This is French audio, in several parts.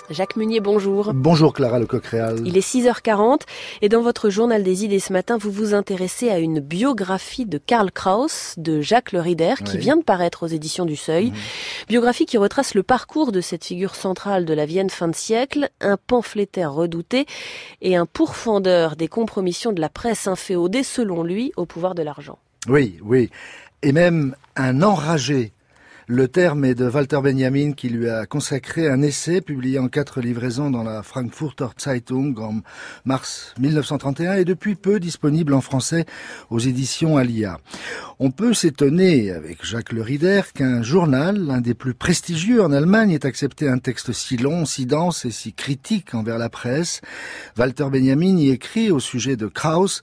Jacques Munier, bonjour. Bonjour Clara Lecoq-Réal. Il est 6h40 et dans votre journal des idées ce matin, vous vous intéressez à une biographie de Karl Kraus, de Jacques Le Rider, qui vient de paraître aux éditions du Seuil. Biographie qui retrace le parcours de cette figure centrale de la Vienne fin de siècle, un pamphlétaire redouté et un pourfendeur des compromissions de la presse inféodée, selon lui, au pouvoir de l'argent. Oui. Et même un enragé. Le terme est de Walter Benjamin qui lui a consacré un essai publié en 4 livraisons dans la Frankfurter Zeitung en mars 1931 et depuis peu disponible en français aux éditions Alia. On peut s'étonner avec Jacques Le Rider qu'un journal, l'un des plus prestigieux en Allemagne, ait accepté un texte si long, si dense et si critique envers la presse. Walter Benjamin y écrit au sujet de Kraus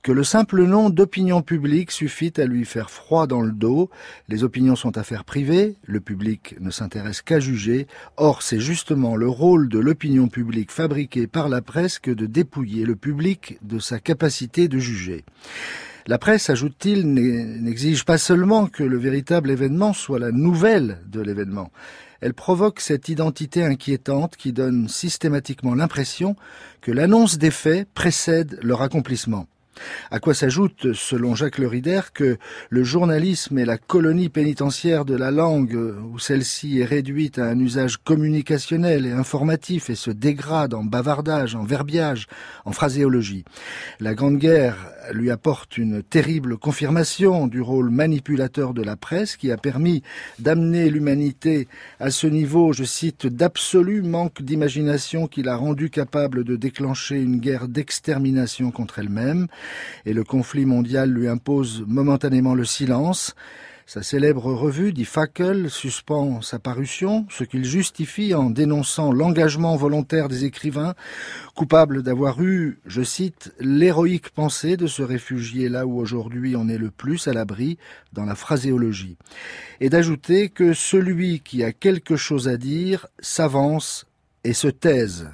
que le simple nom d'opinion publique suffit à lui faire froid dans le dos. Les opinions sont affaires privées, le public ne s'intéresse qu'à juger. Or, c'est justement le rôle de l'opinion publique fabriquée par la presse que de dépouiller le public de sa capacité de juger. La presse, ajoute-t-il, n'exige pas seulement que le véritable événement soit la nouvelle de l'événement. Elle provoque cette identité inquiétante qui donne systématiquement l'impression que l'annonce des faits précède leur accomplissement. À quoi s'ajoute, selon Jacques Le Rider, que le journalisme est la colonie pénitentiaire de la langue, où celle-ci est réduite à un usage communicationnel et informatif et se dégrade en bavardage, en verbiage, en phraséologie. La Grande Guerre lui apporte une terrible confirmation du rôle manipulateur de la presse qui a permis d'amener l'humanité à ce niveau, je cite, d'absolu manque d'imagination qui l'a rendu capable de déclencher une guerre d'extermination contre elle-même. Et le conflit mondial lui impose momentanément le silence. Sa célèbre revue, Die Fackel, suspend sa parution, ce qu'il justifie en dénonçant l'engagement volontaire des écrivains, coupables d'avoir eu, je cite, l'héroïque pensée de se réfugier là où aujourd'hui on est le plus à l'abri, dans la phraséologie. Et d'ajouter que celui qui a quelque chose à dire s'avance et se taise.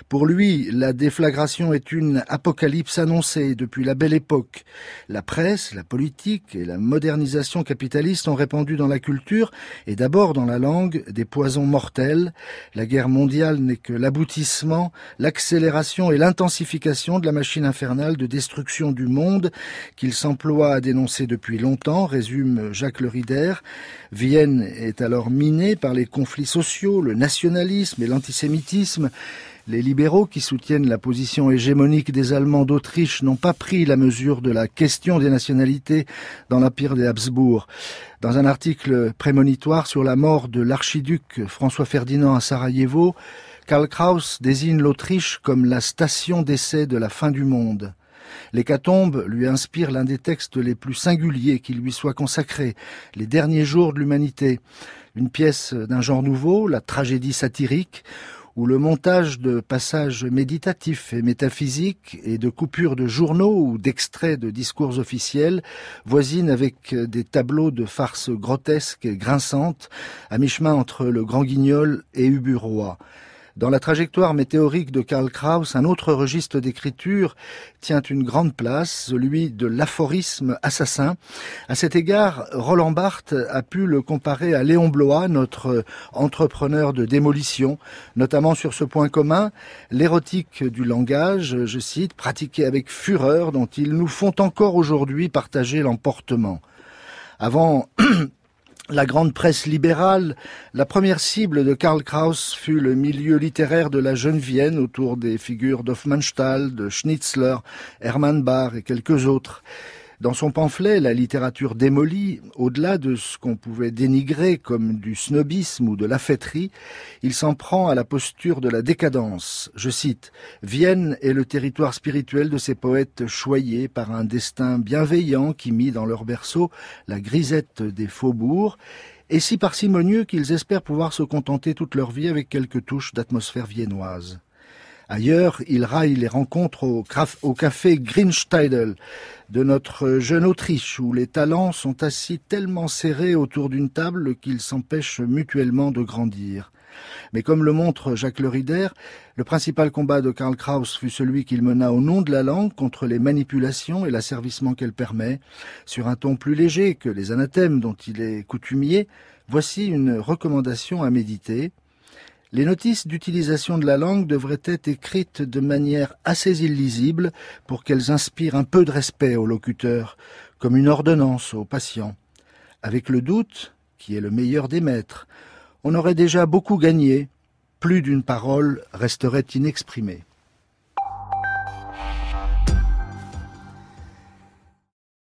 Pour lui, la déflagration est une apocalypse annoncée depuis la Belle Époque. La presse, la politique et la modernisation capitaliste ont répandu dans la culture, et d'abord dans la langue, des poisons mortels. La guerre mondiale n'est que l'aboutissement, l'accélération et l'intensification de la machine infernale de destruction du monde qu'il s'emploie à dénoncer depuis longtemps, résume Jacques Le Rider. Vienne est alors minée par les conflits sociaux, le nationalisme et l'antisémitisme. Les libéraux qui soutiennent la position hégémonique des Allemands d'Autriche n'ont pas pris la mesure de la question des nationalités dans l'empire des Habsbourg. Dans un article prémonitoire sur la mort de l'archiduc François Ferdinand à Sarajevo, Karl Kraus désigne l'Autriche comme la station d'essai de la fin du monde. L'hécatombe lui inspire l'un des textes les plus singuliers qui lui soit consacré, Les derniers jours de l'humanité, une pièce d'un genre nouveau, la tragédie satirique, où le montage de passages méditatifs et métaphysiques et de coupures de journaux ou d'extraits de discours officiels voisine avec des tableaux de farces grotesques et grinçantes, à mi-chemin entre le Grand Guignol et Ubu Roi. Dans la trajectoire météorique de Karl Kraus, un autre registre d'écriture tient une grande place, celui de l'aphorisme assassin. À cet égard, Roland Barthes a pu le comparer à Léon Bloy, notre entrepreneur de démolition, notamment sur ce point commun, l'érotique du langage, je cite, pratiqué avec fureur, dont ils nous font encore aujourd'hui partager l'emportement. Avant la grande presse libérale, la première cible de Karl Kraus fut le milieu littéraire de la jeune Vienne autour des figures d'Hofmannsthal, de Schnitzler, Hermann Bahr et quelques autres. Dans son pamphlet « La littérature démolie », au-delà de ce qu'on pouvait dénigrer comme du snobisme ou de la fêterie, il s'en prend à la posture de la décadence. Je cite « Vienne est le territoire spirituel de ces poètes choyés par un destin bienveillant qui mit dans leur berceau la grisette des faubourgs, et si parcimonieux qu'ils espèrent pouvoir se contenter toute leur vie avec quelques touches d'atmosphère viennoise. » Ailleurs, il raille les rencontres au café Grünsteidl de notre jeune Autriche, où les talents sont assis tellement serrés autour d'une table qu'ils s'empêchent mutuellement de grandir. Mais comme le montre Jacques Le Rider, le principal combat de Karl Kraus fut celui qu'il mena au nom de la langue contre les manipulations et l'asservissement qu'elle permet. Sur un ton plus léger que les anathèmes dont il est coutumier, voici une recommandation à méditer. Les notices d'utilisation de la langue devraient être écrites de manière assez illisible pour qu'elles inspirent un peu de respect au locuteur, comme une ordonnance au patient. Avec le doute, qui est le meilleur des maîtres, on aurait déjà beaucoup gagné, plus d'une parole resterait inexprimée.